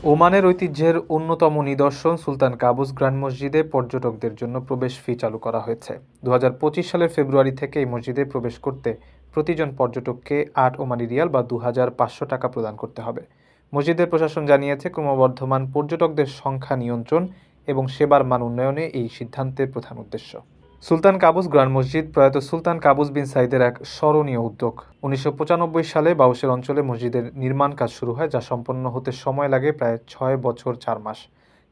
ওমানের ঐতিহ্যের অন্যতম নিদর্শন সুলতান কাবুস গ্র্যান্ড মসজিদে পর্যটকদের জন্য প্রবেশ ফি চালু করা হয়েছে। ২০২৫ সালের ফেব্রুয়ারি থেকে এই মসজিদে প্রবেশ করতে প্রতিজন পর্যটককে ৮ ওমানি রিয়াল বা ২৫০০ টাকা প্রদান করতে হবে। মসজিদের প্রশাসন জানিয়েছে, ক্রমবর্ধমান পর্যটকদের সংখ্যা নিয়ন্ত্রণ এবং সেবার মান উন্নয়নে এই সিদ্ধান্তের প্রধান উদ্দেশ্য। সুলতান কাবুস গ্র্যান্ড মসজিদ প্রয়াত সুলতান কাবুস বিন সাইদের এক স্মরণীয় উদ্যোগ। ১৯৯৫ সালে বাউসের অঞ্চলে মসজিদের নির্মাণ কাজ শুরু হয়, যা সম্পন্ন হতে সময় লাগে প্রায় ৬ বছর ৪ মাস।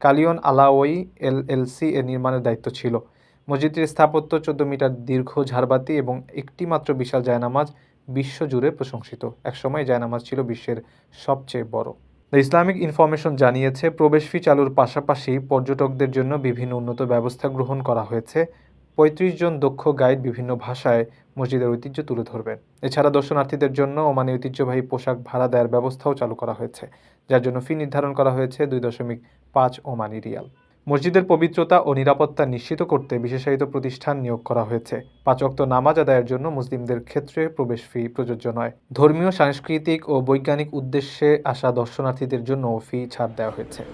কালিয়ন আলাওয়ি এলএলসি এর নির্মাণের দায়িত্ব ছিল। মসজিদটির স্থাপত্য ১৪ মিটার দীর্ঘ ঝাড়বাতি এবং একটিমাত্র বিশাল জায়নামাজ বিশ্বজুড়ে প্রশংসিত। একসময় জায়নামাজ ছিল বিশ্বের সবচেয়ে বড়। দ্য ইসলামিক ইনফরমেশন জানিয়েছে, প্রবেশ ফি চালুর পাশাপাশি পর্যটকদের জন্য বিভিন্ন উন্নত ব্যবস্থা গ্রহণ করা হয়েছে। ৩৫ জন দক্ষ গাইড বিভিন্ন ভাষায় মসজিদের ঐতিহ্য তুলে ধরবেন। এছাড়া দর্শনার্থীদের জন্য ওমানি ঐতিহ্যবাহী পোশাক ভাড়া দেওয়ার ব্যবস্থাও চালু করা হয়েছে, যার জন্য ফি নির্ধারণ করা হয়েছে ২.৫ ওমানি রিয়াল। মসজিদের পবিত্রতা ও নিরাপত্তা নিশ্চিত করতে বিশেষায়িত প্রতিষ্ঠান নিয়োগ করা হয়েছে। ৫ ওয়াক্ত নামাজ আদায়ের জন্য মুসলিমদের ক্ষেত্রে প্রবেশ ফি প্রযোজ্য নয়। ধর্মীয়, সাংস্কৃতিক ও বৈজ্ঞানিক উদ্দেশ্যে আসা দর্শনার্থীদের জন্য ফি ছাড় দেওয়া হয়েছে।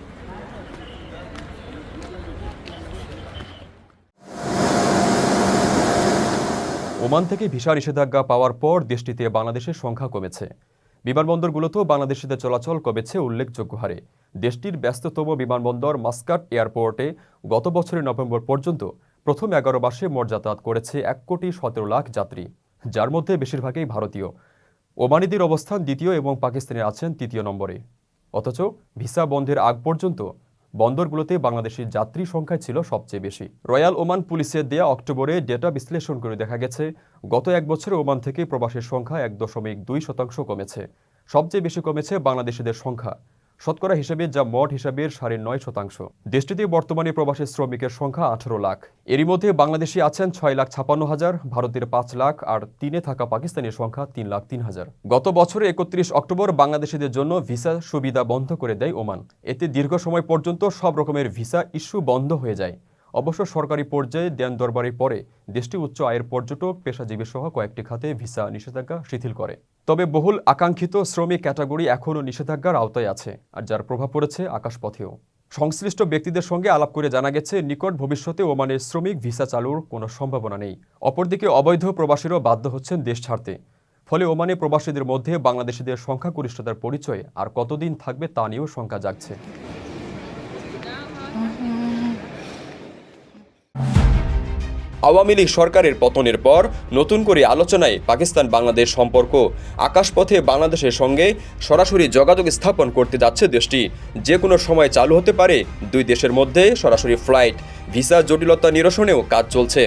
ওমান থেকে ভিসা নিষেধাজ্ঞা পাওয়ার পর দেশটিতে বাংলাদেশের সংখ্যা কমেছে। বিমানবন্দরগুলোতেও বাংলাদেশিদের চলাচল কমেছে উল্লেখযোগ্য হারে। দেশটির ব্যস্ততম বিমানবন্দর মাস্কাট এয়ারপোর্টে গত বছরের নভেম্বর পর্যন্ত প্রথম ১১ মাসে মোট যাতায়াত করেছে ১,১৭,০০,০০০ যাত্রী, যার মধ্যে বেশিরভাগই ভারতীয়। ওমানিদের অবস্থান দ্বিতীয় এবং পাকিস্তানি আছেন তৃতীয় নম্বরে। অথচ ভিসা বন্ধের আগ পর্যন্ত বন্দরগুলোতে বাংলাদেশি যাত্রী সংখ্যা ছিল সবচেয়ে বেশি। রয়্যাল ওমান পুলিশের দেয়া অক্টোবরে ডেটা বিশ্লেষণ করে দেখা গেছে, গত এক বছরে ওমান থেকে প্রবাসীর সংখ্যা ১.২% কমেছে। সবচেয়ে বেশি কমেছে বাংলাদেশিদের সংখ্যা, শতকরা হিসেবে যা মোট হিসাবের ৯.৫%। দেশটিতে বর্তমানে প্রবাসী শ্রমিকের সংখ্যা ১৮ লাখ। এরই মধ্যে বাংলাদেশি আছেন ৬,৫৬,০০০, ভারতের ৫ লাখ আর তিনে থাকা পাকিস্তানের সংখ্যা ৩,০৩,০০০। গত বছরের ৩১ অক্টোবর বাংলাদেশিদের জন্য ভিসা সুবিধা বন্ধ করে দেয় ওমান। এতে দীর্ঘ সময় পর্যন্ত সব রকমের ভিসা ইস্যু বন্ধ হয়ে যায়। অবশ্য সরকারি পর্যায়ে দেন দরবারের পরে দেশটি উচ্চ আয়ের পর্যটক, পেশাজীবী সহ কয়েকটি খাতে ভিসা নিষেধাজ্ঞা শিথিল করে। তবে বহুল আকাঙ্ক্ষিত শ্রমিক ক্যাটাগরি এখনও নিষেধাজ্ঞার আওতায় আছে, আর যার প্রভাব পড়েছে আকাশপথেও। সংশ্লিষ্ট ব্যক্তিদের সঙ্গে আলাপ করে জানা গেছে, নিকট ভবিষ্যতে ওমানের শ্রমিক ভিসা চালুর কোনো সম্ভাবনা নেই। অপরদিকে অবৈধ প্রবাসীরাও বাধ্য হচ্ছেন দেশ ছাড়তে। ফলে ওমানে প্রবাসীদের মধ্যে বাংলাদেশিদের সংখ্যাগরিষ্ঠতার পরিচয় আর কতদিন থাকবে তা নিয়েও শঙ্কা জাগছে। আওয়ামী লীগ সরকারের পতনের পর নতুন করে আলোচনায় পাকিস্তান বাংলাদেশ সম্পর্ক। আকাশপথে বাংলাদেশের সঙ্গে সরাসরি যোগাযোগ স্থাপন করতে যাচ্ছে দেশটি। যে কোনো সময় চালু হতে পারে দুই দেশের মধ্যে সরাসরি ফ্লাইট। ভিসা জটিলতা নিরসনেও কাজ চলছে।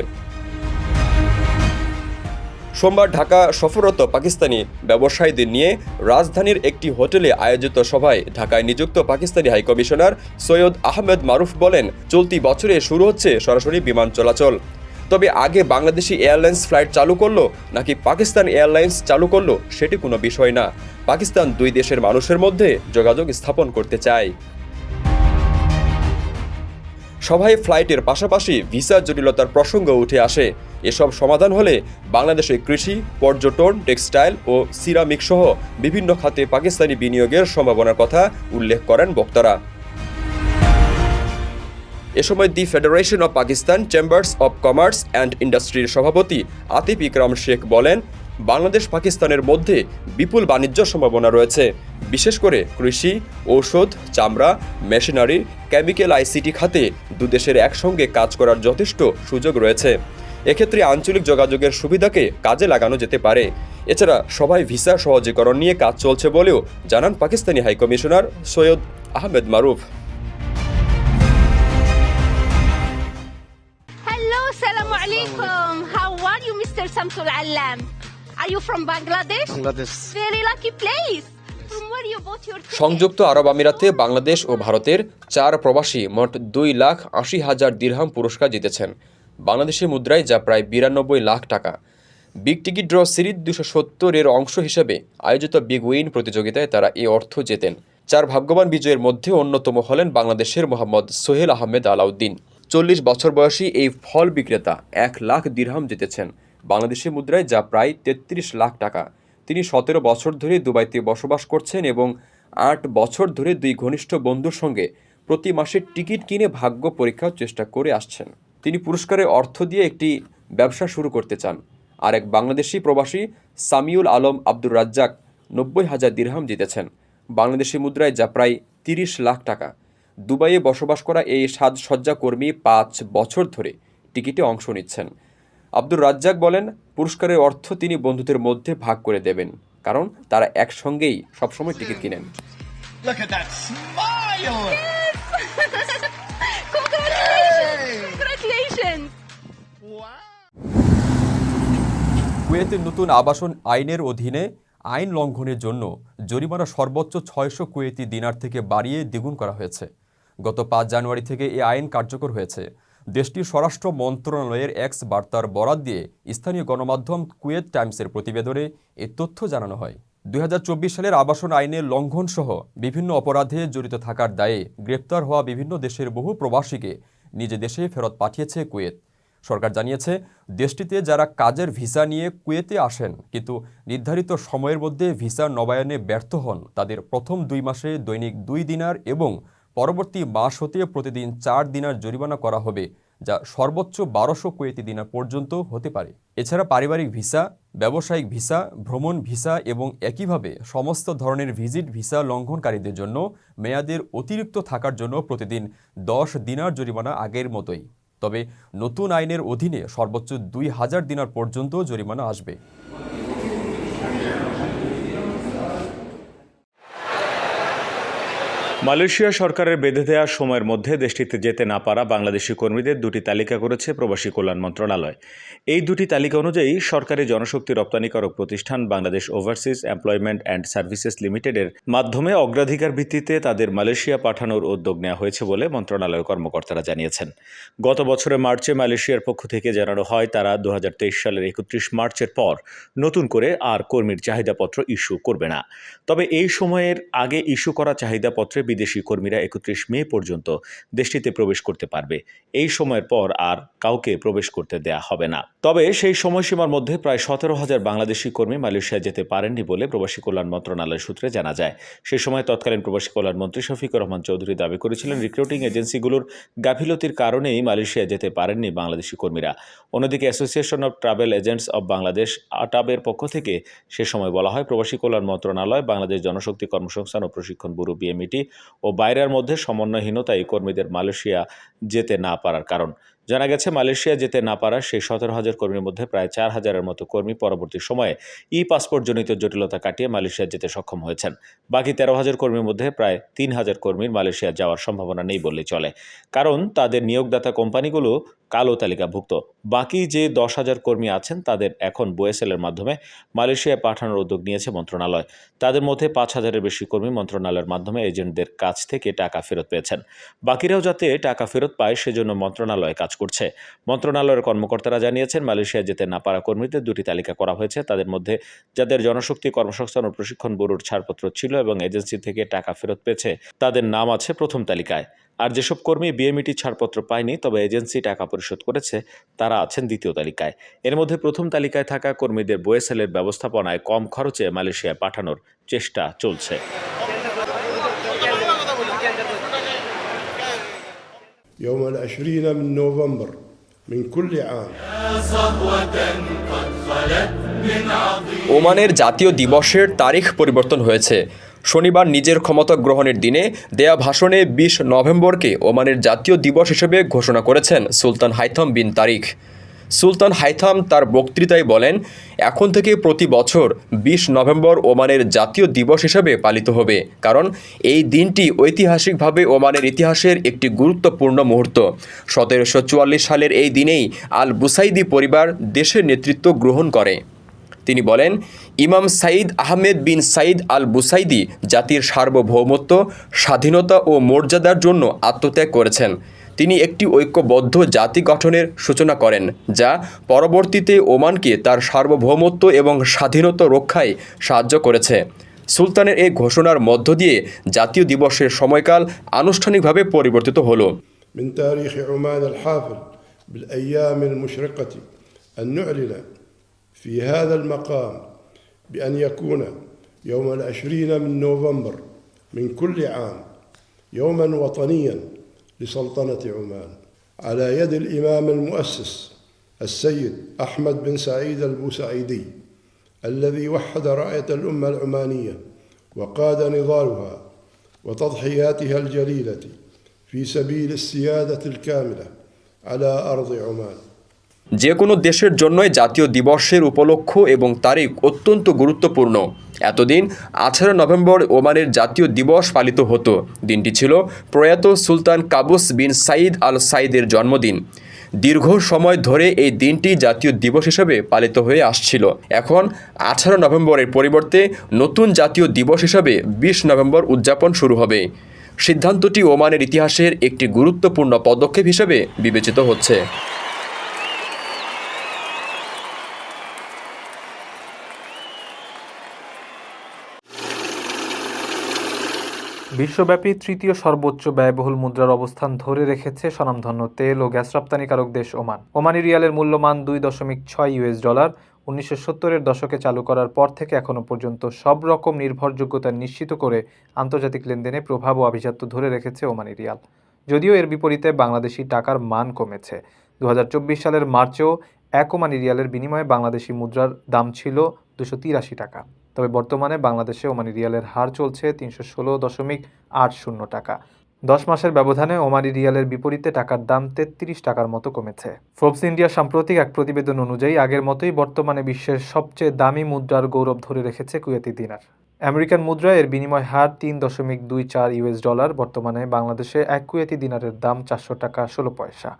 সোমবার ঢাকা সফররত পাকিস্তানি ব্যবসায়ীদের নিয়ে রাজধানীর একটি হোটেলে আয়োজিত সভায় ঢাকায় নিযুক্ত পাকিস্তানি হাইকমিশনার সৈয়দ আহমেদ মারুফ বলেন, চলতি বছরে শুরু হচ্ছে সরাসরি বিমান চলাচল। তবে আগে বাংলাদেশি এয়ারলাইন্স ফ্লাইট চালু করলো নাকি পাকিস্তান এয়ারলাইন্স চালু করলো সেটি কোনো বিষয় না। পাকিস্তান দুই দেশের মানুষের মধ্যে যোগাযোগ স্থাপন করতে চায়। সভায় ফ্লাইটের পাশাপাশি ভিসা জটিলতার প্রসঙ্গ উঠে আসে। এসব সমাধান হলে বাংলাদেশে কৃষি, পর্যটন, টেক্সটাইল ও সিরামিক সহ বিভিন্ন খাতে পাকিস্তানি বিনিয়োগের সম্ভাবনার কথা উল্লেখ করেন বক্তারা। এ সময় the federation of Pakistan chambers of commerce and ইন্ডাস্ট্রির সভাপতি আতিফ ইকরাম শেখ বলেন, বাংলাদেশ পাকিস্তানের মধ্যে বিপুল বাণিজ্য সম্ভাবনা রয়েছে। বিশেষ করে কৃষি, ঔষধ, চামড়া, মেশিনারি, কেমিক্যাল, আইসিটি খাতে দুদেশের একসঙ্গে কাজ করার যথেষ্ট সুযোগ রয়েছে। এক্ষেত্রে আঞ্চলিক যোগাযোগের সুবিধাকে কাজে লাগানো যেতে পারে। এছাড়া সবাই ভিসা সহজীকরণ নিয়ে কাজ চলছে বলেও জানান Pakistani high commissioner Syed Ahmed Maruf. Assalamu alaikum. How are you, Mr. Samsul Alam? Are you from Bangladesh? Bangladesh. Very lucky place. From where you bought your ticket? সংযুক্ত আরব আমিরাতে বাংলাদেশ ও ভারতের 4 প্রবাসী মোট 2,80,000 দিরহাম পুরস্কার জিতেছেন বাংলাদেশি মুদ্রায়, যা প্রায় 92 লাখ টাকা। বিগ টিকিট ড্র সিরিজ 270-এর অংশ হিসেবে আয়োজিত বিগ উইন প্রতিযোগিতায় তারা এই অর্থ জেতেন। 4 ভাগ্যবান বিজয়ীর মধ্যে অন্যতম হলেন বাংলাদেশের মোহাম্মদ সোহেল আহমেদ আলাউদ্দিন। 40 বছর বয়সী এই ফল বিক্রেতা 1 লাখ দিরহাম জিতেছেন বাংলাদেশি মুদ্রায়, যা প্রায় 33 লাখ টাকা। তিনি 17 বছর ধরে দুবাইতে বসবাস করছেন এবং 8 বছর ধরে 2 ঘনিষ্ঠ বন্ধুর সঙ্গে প্রতি মাসে টিকিট কিনে ভাগ্য পরীক্ষার চেষ্টা করে আসছেন। তিনি পুরস্কারের অর্থ দিয়ে একটি ব্যবসা শুরু করতে চান। আর এক বাংলাদেশি প্রবাসী সামিউল আলম আব্দুর রাজ্জাক 90,000 দিরহাম জিতেছেন, বাংলাদেশি মুদ্রায় যা প্রায় 30 লাখ টাকা। দুবাইয়ে বসবাস করা এই সাজসজ্জা কর্মী 5 বছর ধরে টিকিটে অংশ নিচ্ছেন। আব্দুর রাজ্জাক বলেন, পুরস্কারের অর্থ তিনি বন্ধুদের মধ্যে ভাগ করে দেবেন, কারণ তারা একসঙ্গেই সবসময় টিকিট কিনেন। Look at that smile! Congratulations! কুয়েতের নতুন আবাসন আইনের অধীনে আইন লঙ্ঘনের জন্য জরিমানা সর্বোচ্চ 600 কুয়েতি দিনার থেকে বাড়িয়ে দ্বিগুণ করা হয়েছে। গত 5 জানুয়ারি থেকে এই আইন কার্যকর হয়েছে। দেশটির স্বরাষ্ট্র মন্ত্রণালয়ের এক্স বার্তার বরাত দিয়ে স্থানীয় গণমাধ্যম কুয়েত টাইমসের প্রতিবেদনে এই তথ্য জানানো হয়। 2024 সালের আবাসন আইনের লঙ্ঘনসহ বিভিন্ন অপরাধে জড়িত থাকার দায়ে গ্রেপ্তার হওয়া বিভিন্ন দেশের বহু প্রবাসীকে নিজ দেশে ফেরত পাঠিয়েছে কুয়েত। সরকার জানিয়েছে, দেশটিতে যারা কাজের ভিসা নিয়ে কুয়েতে আসেন কিন্তু নির্ধারিত সময়ের মধ্যে ভিসা নবায়নে ব্যর্থ হন, তাদের প্রথম 2 মাসে দৈনিক 2 দিনার এবং পরবর্তী মাস হতে প্রতিদিন 4 দিনার জরিমানা করা হবে, যা সর্বোচ্চ 1200 কুয়েতি দিনার পর্যন্ত হতে পারে। এছাড়া পারিবারিক ভিসা, ব্যবসায়িক ভিসা, ভ্রমণ ভিসা এবং একইভাবে সমস্ত ধরনের ভিজিট ভিসা লঙ্ঘনকারীদের জন্য মেয়াদের অতিরিক্ত থাকার জন্য প্রতিদিন 10 দিনার জরিমানা আগের মতোই। তবে নতুন আইনের অধীনে সর্বোচ্চ 2000 দিনার পর্যন্ত জরিমানা আসবে। মালয়েশিয়া সরকারের বেঁধে দেওয়া সময়ের মধ্যে দেশটিতে যেতে না পারা বাংলাদেশি কর্মীদের 2টি তালিকা করেছে প্রবাসী কল্যাণ মন্ত্রণালয়। এই 2টি তালিকা অনুযায়ী সরকারি জনশক্তি রপ্তানিকারক প্রতিষ্ঠান Bangladesh overseas employment and services লিমিটেডের মাধ্যমে অগ্রাধিকার ভিত্তিতে তাদের মালয়েশিয়া পাঠানোর উদ্যোগ নেওয়া হয়েছে বলে মন্ত্রণালয়ের কর্মকর্তারা জানিয়েছেন। গত বছরের মার্চে মালয়েশিয়ার পক্ষ থেকে জানানো হয় তারা 2023 সালের 31 মার্চের পর নতুন করে আর কর্মীর চাহিদাপত্র ইস্যু করবে না। তবে এই সময়ের আগে ইস্যু করা চাহিদাপত্রে বিদেশি কর্মীরা 31 মে পর্যন্ত দেশটিতে প্রবেশ করতে পারবে। এই সময়ের পর আর কাউকে প্রবেশ করতে দেয়া হবে না। তবে সেই সময়সীমার মধ্যে প্রায় 17,000 বাংলাদেশি কর্মী মালয়েশিয়া যেতে পারেননি বলে প্রবাসী কল্যাণ মন্ত্রণালয় সূত্রে জানা যায়। সেই সময় তৎকালীন প্রবাসী কল্যাণ মন্ত্রী শফিকুর রহমান চৌধুরী দাবি করেছিলেন, রিক্রুটিং এজেন্সিগুলোর গাফিলতির কারণেই মালয়েশিয়া যেতে পারেননি বাংলাদেশি কর্মীরা। অন্যদিকে association of travel agents of Bangladesh আটাবের পক্ষ থেকে সে সময় বলা হয়, প্রবাসী কল্যাণ মন্ত্রণালয়, বাংলাদেশ জনশক্তি কর্মসংস্থান ও প্রশিক্ষণ ব্যুরো বিএমইটি ও বাইরের মধ্যে সমন্বয়হীনতাই কর্মীদের মালয়েশিয়া যেতে না পারার কারণ। জানা গেছে, মালয়েশিয়া যেতে না পারা সেই 17,000 কর্মীর মধ্যে প্রায় 4,000-এর মতো কর্মী পরবর্তী সময়ে পাসপোর্ট জনিত জটিলতা কাটিয়ে মালয়েশিয়া যেতে সক্ষম হয়েছেন। বাকি 13,000 কর্মীর মধ্যে প্রায় 3,000 কর্মীর মালয়েশিয়া যাওয়ার সম্ভাবনা নেই বললেই চলে, কারণ তাদের নিয়োগদাতা কোম্পানিগুলো কালো তালিকাভুক্ত। বাকি যে 10,000 কর্মী আছেন তাদের এখন বোয়েসেলের মাধ্যমে মালয়েশিয়ায় পাঠানোর উদ্যোগ নিয়েছে মন্ত্রণালয়। তাদের মধ্যে 5,000-এর বেশি কর্মী মন্ত্রণালয়ের মাধ্যমে এজেন্টদের কাছ থেকে টাকা ফেরত পেয়েছেন। বাকিরাও যাতে টাকা ফেরত পায় সেজন্য মন্ত্রণালয় কাজ করছে। মন্ত্রণালয়ের কর্মকর্তারা জানিয়েছেন, মালয়েশিয়া যেতে না পারা কর্মীদের 2টি তালিকা করা হয়েছে। তাদের মধ্যে যাদের জনশক্তি কর্মসংস্থান ও প্রশিক্ষণ ব্যুরোর ছাড়পত্র ছিল এবং এজেন্সি থেকে টাকা ফেরত পেয়েছে তাদের নাম আছে প্রথম তালিকায়। আর যেসব কর্মী বিএমইটি ছাড়পত্র পায়নি তবে এজেন্সি টাকা পরিশোধ করেছে তারা আছেন দ্বিতীয় তালিকায়। এর মধ্যে প্রথম তালিকায় থাকা কর্মীদের বোয়েসেলের ব্যবস্থাপনায় কম খরচে মালয়েশিয়ায় পাঠানোর চেষ্টা চলছে। يوم 20 من نوفمبر من كل عام ওমানের জাতীয় দিবসের তারিখ পরিবর্তন হয়েছে। শনিবার নিজের ক্ষমতা গ্রহণের দিনে দেয়া ভাষণে 20 নভেম্বরকে ওমানের জাতীয় দিবস হিসেবে ঘোষণা করেছেন সুলতান হাইথাম বিন তারিক। সুলতান হাইথাম তার বক্তৃতায় বলেন, এখন থেকে প্রতি বছর 20 নভেম্বর ওমানের জাতীয় দিবস হিসেবে পালিত হবে, কারণ এই দিনটি ঐতিহাসিকভাবে ওমানের ইতিহাসের একটি গুরুত্বপূর্ণ মুহূর্ত। 1744 সালের এই দিনেই আল বুসাইদি পরিবার দেশের নেতৃত্ব গ্রহণ করে। তিনি বলেন, ইমাম সাইদ আহমেদ বিন সাইদ আল বুসাইদি জাতির সার্বভৌমত্ব, স্বাধীনতা ও মর্যাদার জন্য আত্মত্যাগ করেছেন। তিনি একটি ঐক্যবদ্ধ জাতি গঠনের সূচনা করেন, যা পরবর্তীতে ওমানকে তার সার্বভৌমত্ব এবং স্বাধীনতা রক্ষায় সাহায্য করেছে। সুলতানের এই ঘোষণার মধ্য দিয়ে জাতীয় দিবসের সময়কাল আনুষ্ঠানিকভাবে পরিবর্তিত হলো। من تاريخ عمان الحافل بالأيام المشرقة أن نعلن في هذا المقام بأن يكون يوم 20 من نوفمبر من كل عام يوما وطنيا لسلطنة عمان على يد الإمام المؤسس السيد أحمد بن سعيد البوسعيدي الذي وحد راية الأمة العمانية وقاد نضالها وتضحياتها الجليلة في سبيل السيادة الكاملة على أرض عمان. যে কোনো দেশের জন্যই জাতীয় দিবসের উপলক্ষ এবং তারিখ অত্যন্ত গুরুত্বপূর্ণ। এতদিন 18 নভেম্বর ওমানের জাতীয় দিবস পালিত হতো। দিনটি ছিল প্রয়াত সুলতান কাবুস বিন সাইদ আল সাইদের জন্মদিন। দীর্ঘ সময় ধরে এই দিনটি জাতীয় দিবস হিসেবে পালিত হয়ে আসছিল। এখন 18 নভেম্বরের পরিবর্তে নতুন জাতীয় দিবস হিসাবে 20 নভেম্বর উদযাপন শুরু হবে। সিদ্ধান্তটি ওমানের ইতিহাসের একটি গুরুত্বপূর্ণ পদক্ষেপ হিসেবে বিবেচিত হচ্ছে। বিশ্বব্যাপী তৃতীয় সর্বোচ্চ ব্যয়বহুল মুদ্রার অবস্থান ধরে রেখেছে স্বনামধন্য তেল ও গ্যাস রপ্তানিকারক দেশ ওমান। ওমানি রিয়ালের মূল্যমান $2.6 1970-এর দশকে চালু করার পর থেকে এখনও পর্যন্ত সব রকম নির্ভরযোগ্যতা নিশ্চিত করে আন্তর্জাতিক লেনদেনে প্রভাব ও আভিজাত্য ধরে রেখেছে ওমানি রিয়াল। যদিও এর বিপরীতে বাংলাদেশি টাকার মান কমেছে। 2024 সালের মার্চেও এক ওমানি রিয়ালের বিনিময়ে বাংলাদেশি মুদ্রার দাম ছিল 283 টাকা। তবে বর্তমানে বাংলাদেশে ওমানি রিয়ালের হার চলছে 316.80 টাকা। 10 মাসের ব্যবধানে ওমানি রিয়ালের বিপরীতে টাকার দাম 33 টাকার মতো কমেছে। ফোর্বস ইন্ডিয়া সাম্প্রতিক এক প্রতিবেদন অনুযায়ী আগের মতোই বর্তমানে বিশ্বের সবচেয়ে দামি মুদ্রার গৌরব ধরে রেখেছে কুয়েতি দিনার। আমেরিকান মুদ্রা এর বিনিময় হার $3.24। বর্তমানে বাংলাদেশে এক কুয়েতি দিনারের দাম 400 টাকা 16 পয়সা।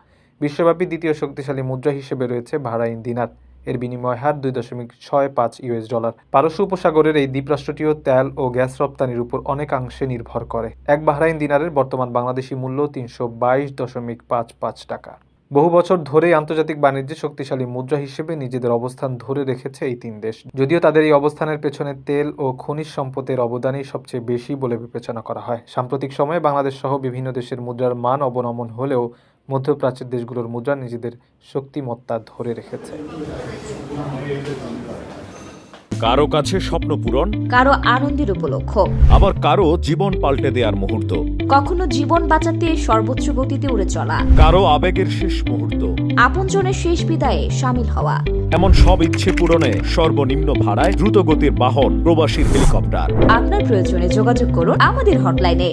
বিশ্বব্যাপী দ্বিতীয় শক্তিশালী মুদ্রা হিসেবে রয়েছে বাহরাইন দিনার। এর বিনিময় হার $2.65। পারস্য উপসাগরের এই দ্বীপরাষ্ট্রটিও তেল ও গ্যাস রপ্তানির উপর অনেকাংশে নির্ভর করে। এক বাহরাইন দিনারের বর্তমান বাংলাদেশি মূল্য 322.55 টাকা। বহু বছর ধরেই আন্তর্জাতিক বাণিজ্যে শক্তিশালী মুদ্রা হিসেবে নিজেদের অবস্থান ধরে রেখেছে এই তিন দেশ। যদিও তাদের এই অবস্থানের পেছনে তেল ও খনিজ সম্পদের অবদানই সবচেয়ে বেশি বলে বিবেচনা করা হয়। সাম্প্রতিক সময়ে বাংলাদেশ সহ বিভিন্ন দেশের মুদ্রার মান অবনমন হলেও মধ্যপ্রাচ্যের দেশগুলোর মুদ্রা নিজেদের শক্তিমত্তা ধরে রেখেছে। কারো কাছে স্বপ্ন পূরণ, কারো আনন্দের উপলক্ষ, আবার কারো জীবন পাল্টে দেওয়ার মুহূর্ত, কখনো জীবন বাঁচাতে সর্বোচ্চ গতিতে উড়ে চলা, কারো আবেগের শেষ মুহূর্ত, আপনজনের শেষ বিদায়ে শামিল হওয়া, এমন সব ইচ্ছে পূরণে সর্বনিম্ন ভাড়ায় দ্রুতগতির বাহন প্রবাসীর হেলিকপ্টার। আপনার প্রয়োজনে যোগাযোগ করুন আমাদের হটলাইনে।